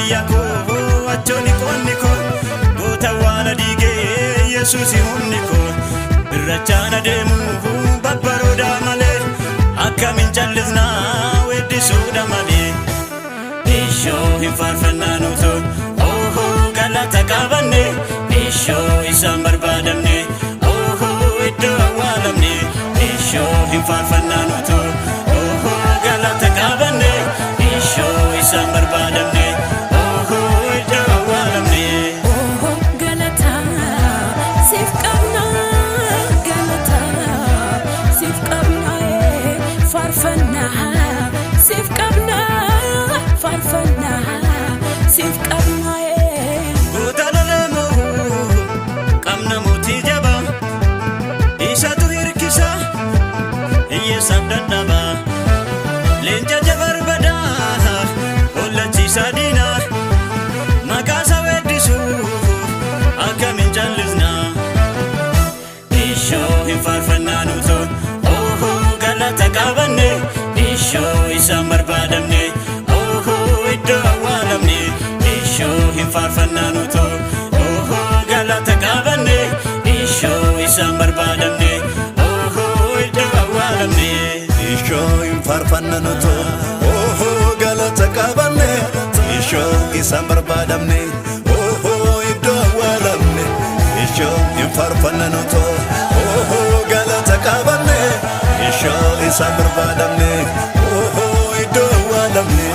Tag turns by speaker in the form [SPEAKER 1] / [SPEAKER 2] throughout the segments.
[SPEAKER 1] biyya koo achoni qonni koo goota waan diigee Yesuusi humni koo birrachaan adeemu babbarooda malee akkamiin callisnaa weeddisuudha malee ishoo hin faarfannaa nuto galata qabanne ishoo isaan barbaadamne iddoo awwaalamne ishoo hin faarfannaa nuto galata qabanne ishoo isaan barbaadamne iddoo awwaalamne
[SPEAKER 2] galata siif qabna galata siif qabna faarfannaa siif qabna faarfannaa siif qabna
[SPEAKER 1] sabdadaba leenca jabarbada ollachiisa diina maqaasa weeddisu akkamiin callisna ishoo hin faarfannaa nuto galata qabanne ishoo isaan barbaadamne iddoo awwaalamne ishoo hin faarfannaa nuto galata qabanne ishoo isaan barbaadamne
[SPEAKER 3] ishoo hin faarfannaa nuto galata qabanne ishoo isaan barbaadamne iddoo awwaalamne ishoo hin faarfannaa nuto galata qabanne ishoo isaan barbaadamne iddoo awwaalamne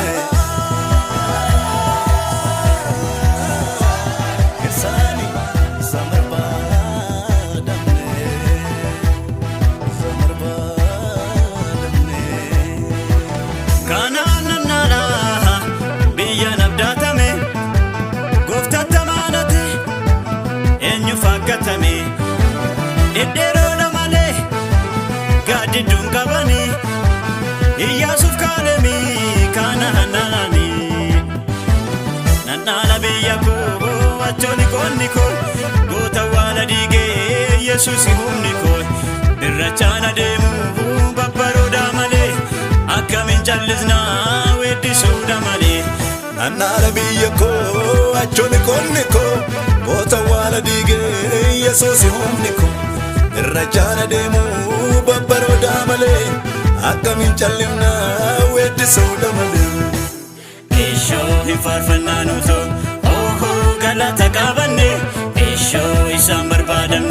[SPEAKER 1] Iddeeroodha malee gaaddidduu qabanii Iyyaasuuf kaalemii kana hannaanii nannaala biyya koo achoni qonni koo goota waan diigee Yesuusi humni koo birrachaan adeemu babbarooda malee akkamiin callisnaa weeddisuudha malee
[SPEAKER 3] nannaala biyya koo achoni qonni koo goota waan diigee Yesuusi humni koo birrachaan adeemu babbarooda malee akkamiin callisnaa weeddisuudha malee
[SPEAKER 1] ishoo hin faarfannaa nuto galata qabanne ishoo isaan barbaadamne